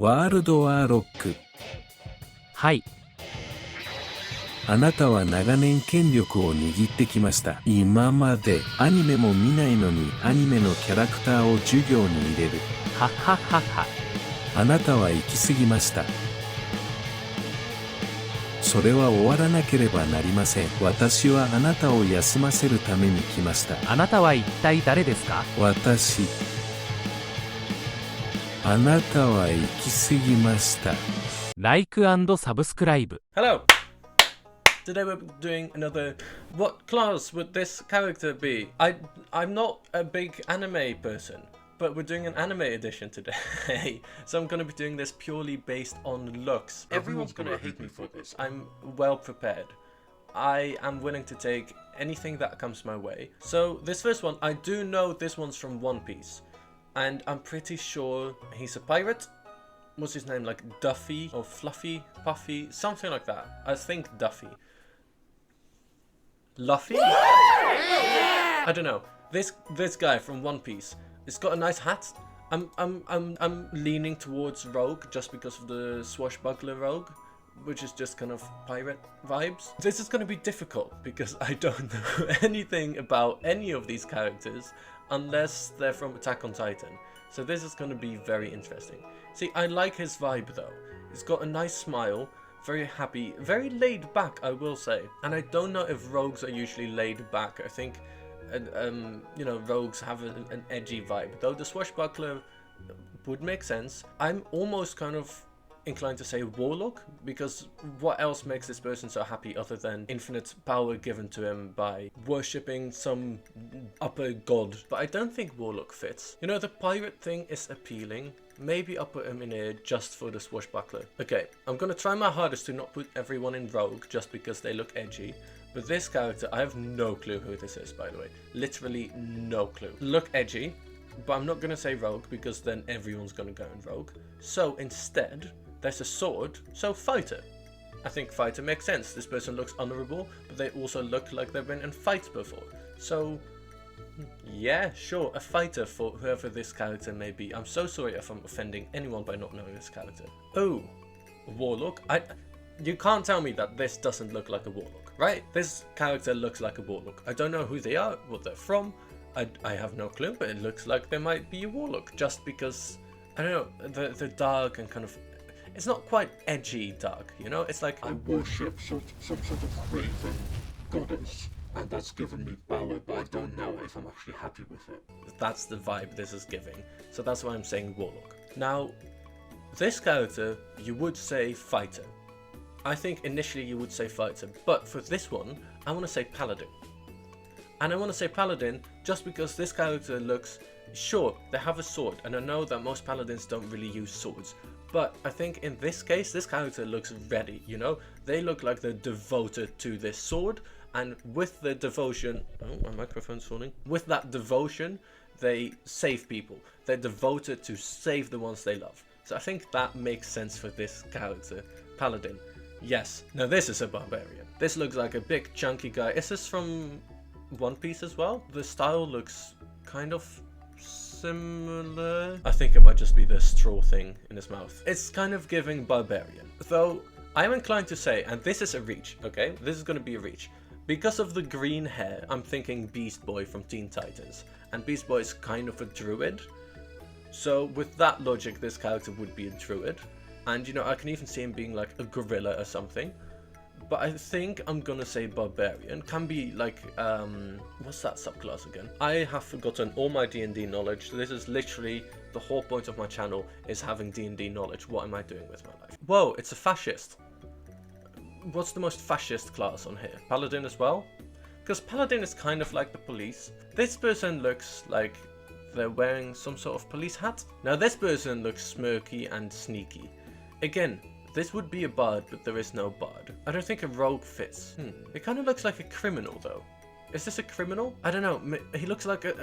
ワールドワーロック。はい。あなたは長年権力を握ってきました。今までアニメも見ないのにアニメのキャラクターを授業に入れる。はっはっはっは。あなたは行き過ぎました。それは終わらなければなりません。私はあなたを休ませるために来ました。あなたは一体誰ですか？私。あなたは行き過ぎました。Like and subscribe. Hello! Today we're doing another... What class would this character be? I'm not a big anime person, but we're doing an anime edition today. So I'm going to be doing this purely based on looks. Everyone's going to hate me for this. I'm well prepared. I am willing to take anything that comes my way. So this first one, I do know this one's from One Piece. And I'm pretty sure he's a pirate. What's his name? Like Duffy or Fluffy? Puffy? Something like that. I think Duffy. Luffy? I don't know. This guy from One Piece. It's got a nice hat. I'm leaning towards Rogue just because of the swashbuckler Rogue, which is just kind of pirate vibes. This is going to be difficult because I don't know anything about any of these characters unless they're from Attack on Titan. So this is going to be very interesting. See, I like his vibe though. He's got a nice smile, very happy, very laid back, I will say. And I don't know if rogues are usually laid back. I think, you know, rogues have an edgy vibe. Though the swashbuckler would make sense. I'm almost kind of inclined to say warlock, because what else makes this person so happy other than infinite power given to him by worshipping some upper god? But I don't think warlock fits. You know, the pirate thing is appealing. Maybe I'll put him in here just for the swashbuckler. Okay, I'm gonna try my hardest to not put everyone in rogue just because they look edgy. But this character, I have no clue who this is, by the way. Literally no clue. Look edgy, but I'm not gonna say rogue because then everyone's gonna go in rogue. So instead, there's a sword, so fighter. I think fighter makes sense. This person looks honorable, but they also look like they've been in fights before. So, yeah, sure, a fighter for whoever this character may be. I'm so sorry if I'm offending anyone by not knowing this character. Oh, warlock? You can't tell me that this doesn't look like a warlock, right? This character looks like a warlock. I don't know who they are, what they're from. I have no clue, but it looks like they might be a warlock just because, I don't know, the dark and kind of... It's not quite edgy dark, you know? It's like... I worship some sort of raven goddess, and that's given me power, but I don't know if I'm actually happy with it. That's the vibe this is giving. So that's why I'm saying warlock. Now, this character, you would say fighter. I think initially you would say fighter, but for this one, I want to say paladin. And I want to say paladin just because this character looks... Sure, they have a sword, and I know that most paladins don't really use swords. But I think in this case, this character looks ready, you know? They look like they're devoted to this sword, and with the devotion... Oh, my microphone's falling. With that devotion, they save people. They're devoted to save the ones they love. So I think that makes sense for this character. Paladin. Yes. Now this is a barbarian. This looks like a big chunky guy. Is this from One Piece as well? The style looks kind of... similar. I think it might just be the straw thing in his mouth. It's kind of giving barbarian. Though, I'm inclined to say, and this is a reach, okay? This is going to be a reach. Because of the green hair, I'm thinking Beast Boy from Teen Titans. And Beast Boy is kind of a druid. So, with that logic, this character would be a druid. And, you know, I can even see him being like a gorilla or something. But I think I'm gonna say barbarian. Can be like, what's that subclass again? I have forgotten all my D&D knowledge. This is literally the whole point of my channel, is having D&D knowledge. What am I doing with my life? Whoa, it's a fascist. What's the most fascist class on here? Paladin as well? Because Paladin is kind of like the police. This person looks like they're wearing some sort of police hat. Now this person looks smirky and sneaky. Again, this would be a bard, but there is no bard. I don't think a rogue fits. It kind of looks like a criminal, though. Is this a criminal? I don't know. He looks like a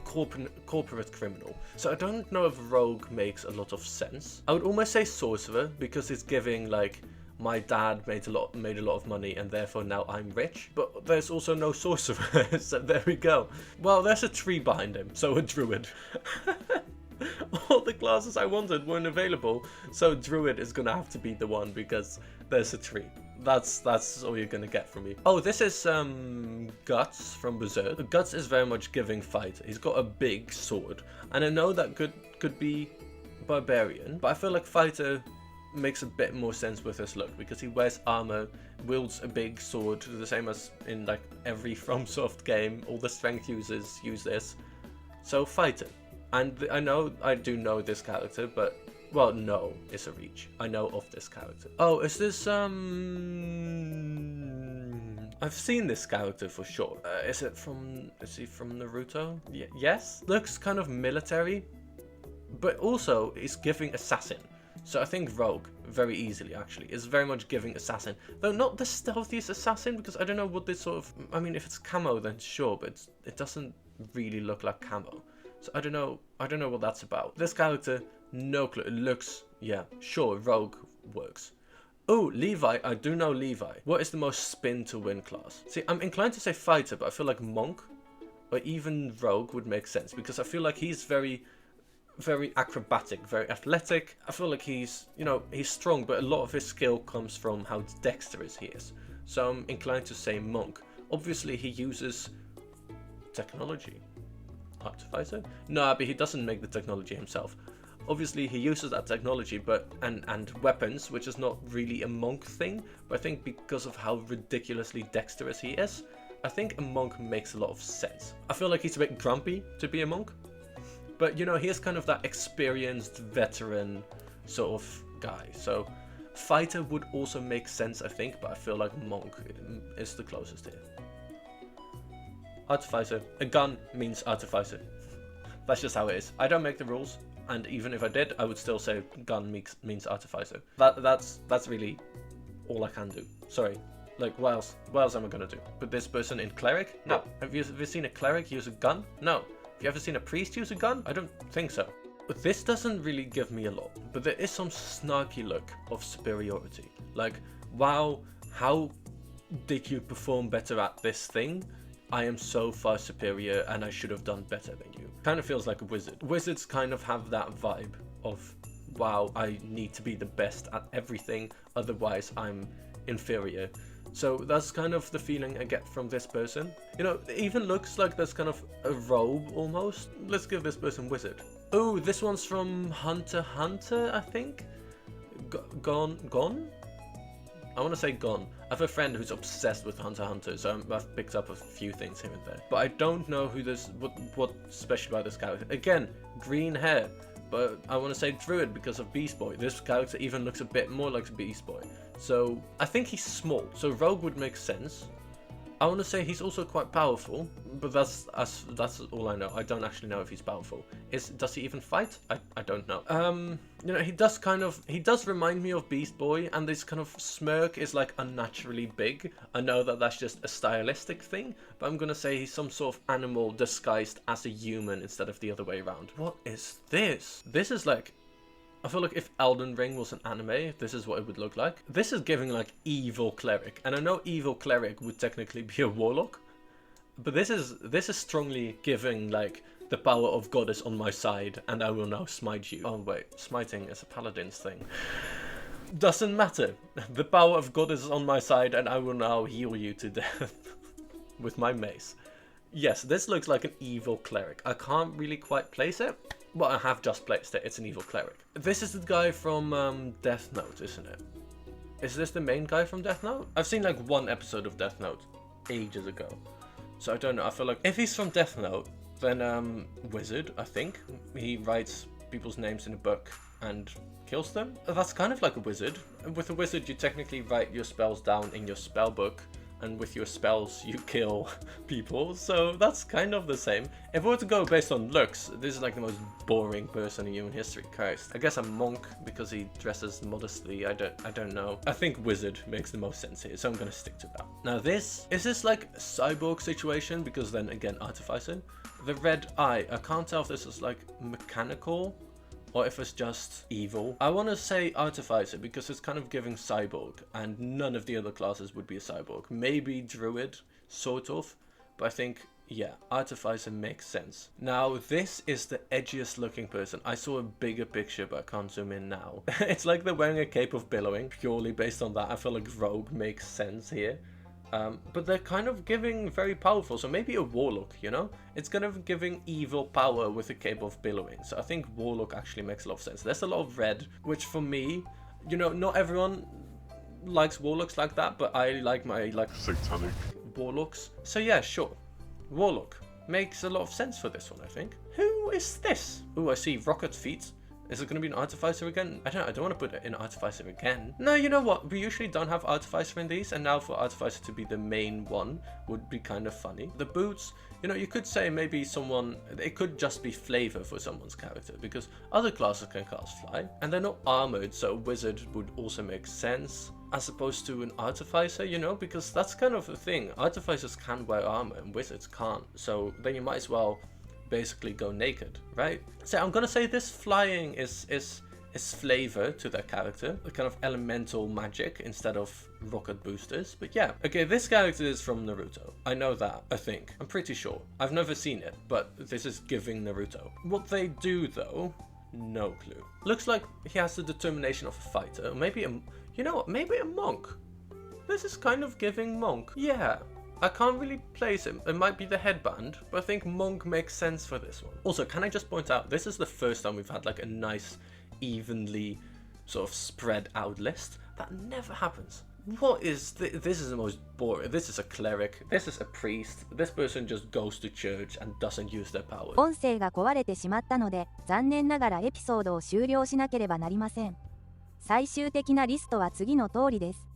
corporate criminal. So I don't know if rogue makes a lot of sense. I would almost say sorcerer, because it's giving like my dad made a lot of money and therefore now I'm rich. But there's also no sorcerer, so there we go. Well, there's a tree behind him, so a druid. all the classes I wanted weren't available, so Druid is gonna have to be the one because there's a tree. That's all you're gonna get from me. Oh, this is Guts from Berserk. Guts is very much giving fight. He's got a big sword, and I know that could be Barbarian, but I feel like Fighter makes a bit more sense with his look because he wears armor, wields a big sword, the same as in like every FromSoft game. All the strength users use this. So Fighter. And I do know this character, but well, no, it's a reach. I know of this character. Oh, is this I've seen this character for sure. Is he from Naruto? Yes. Looks kind of military, but also is giving assassin. So I think Rogue, very easily actually, is very much giving assassin. Though not the stealthiest assassin, because I don't know what this sort of... I mean, if it's camo then sure, but it doesn't really look like camo. So I don't know what that's about. This character, no clue. It looks, yeah, sure, Rogue works. Oh, Levi, I do know Levi. What is the most spin to win class? See, I'm inclined to say Fighter, but I feel like Monk or even Rogue would make sense because I feel like he's very acrobatic, very athletic. I feel like he's strong, but a lot of his skill comes from how dexterous he is. So I'm inclined to say Monk. Obviously, he uses technology. Artificer? No, but he doesn't make the technology himself. Obviously, he uses that technology, but and weapons, which is not really a Monk thing. But I think because of how ridiculously dexterous he is, I think a Monk makes a lot of sense. I feel like he's a bit grumpy to be a Monk. But, he is kind of that experienced veteran sort of guy. So, Fighter would also make sense, I think, but I feel like Monk is the closest here. Artificer. A gun means Artificer. That's just how it is. I don't make the rules, and even if I did, I would still say gun means Artificer. That's really all I can do. Sorry. Like, what else am I gonna do? Put this person in Cleric? No. Have you seen a Cleric use a gun? No. Have you ever seen a priest use a gun? I don't think so. But this doesn't really give me a lot, but there is some snarky look of superiority. Like, wow, how did you perform better at this thing? I am so far superior and I should have done better than you. Kind of feels like a wizard. Wizards kind of have that vibe of, wow, I need to be the best at everything, otherwise I'm inferior. So that's kind of the feeling I get from this person. It even looks like there's kind of a robe almost. Let's give this person wizard. Oh, this one's from Hunter x Hunter, I think? Gone? I want to say Gone. I have a friend who's obsessed with Hunter x Hunter, so I've picked up a few things here and there. But I don't know what's special about this character. Again, green hair. But I want to say Druid because of Beast Boy. This character even looks a bit more like Beast Boy. So I think he's small. So Rogue would make sense. I want to say he's also quite powerful, but that's all I know. I don't actually know if he's powerful. Does he even fight? I don't know. He does remind me of Beast Boy, and this kind of smirk is like unnaturally big. I know that that's just a stylistic thing, but I'm gonna say he's some sort of animal disguised as a human instead of the other way around. What is this? This is like, I feel like if Elden Ring was an anime, this is what it would look like. This is giving like evil cleric, and I know evil cleric would technically be a warlock, but this is strongly giving like the power of God is on my side, and I will now smite you. Oh wait, smiting is a paladin's thing. Doesn't matter. The power of God is on my side, and I will now heal you to death with my mace. Yes, this looks like an evil cleric. I can't really quite place it. Well, I have just placed it. It's an evil cleric. This is the guy from Death Note, isn't it? Is this the main guy from Death Note? I've seen like one episode of Death Note ages ago. So I don't know. I feel like if he's from Death Note, then wizard, I think. He writes people's names in a book and kills them. That's kind of like a wizard. With a wizard, you technically write your spells down in your spell book, and with your spells you kill people, so that's kind of the same. If we were to go based on looks, this is like the most boring person in human history. Christ. I guess a monk because he dresses modestly. I don't know. I think wizard makes the most sense here, so I'm gonna stick to that. Now is this like a cyborg situation? Because then again, artificer. The red eye, I can't tell if this is like mechanical or if it's just evil. I want to say Artificer because it's kind of giving cyborg, and none of the other classes would be a cyborg. Maybe Druid, sort of, but I think Yeah, Artificer makes sense. Now, this is the edgiest looking person. I saw a bigger picture, but I can't zoom in now. It's like they're wearing a cape of billowing. Purely based on that, I feel like Rogue makes sense here. But they're kind of giving very powerful, so maybe a Warlock, you know? It's kind of giving evil power with a cape of billowing. So I think Warlock actually makes a lot of sense. There's a lot of red, which for me, you know, not everyone likes Warlocks like that, but I like my, Satanic. Warlocks. So yeah, sure. Warlock makes a lot of sense for this one, I think. Who is this? Oh, I see Rocket Feet. Is it going to be an Artificer again? I don't want to put it in Artificer again. No, you know what? We usually don't have Artificer in these, and now for Artificer to be the main one would be kind of funny. The boots, you know, you could say maybe someone, it could just be flavor for someone's character, because other classes can cast fly, and they're not armored, so a wizard would also make sense, as opposed to an Artificer, you know, because that's kind of the thing. Artificers can wear armor, and wizards can't, so then you might as well basically go naked, right? So I'm gonna say this flying is flavor to their character, a kind of elemental magic instead of rocket boosters. But yeah, okay, this character is from Naruto. I know that, I think. I'm pretty sure. I've never seen it, but this is giving Naruto. What they do though, no clue. Looks like he has the determination of a fighter. Maybe you know what, maybe a monk. This is kind of giving monk. Yeah. I can't really place him. It might be the headband, but I think monk makes sense for this one. Also, can I just point out, this is the first time we've had like a nice, evenly sort of spread out list. That never happens. What is this is the most boring. This is a cleric. This is a priest. This person just goes to church and doesn't use their power. 音声が壊れてしまったので、残念ながらエピソードを終了しなければなりません。最終的なリストは次の通りです。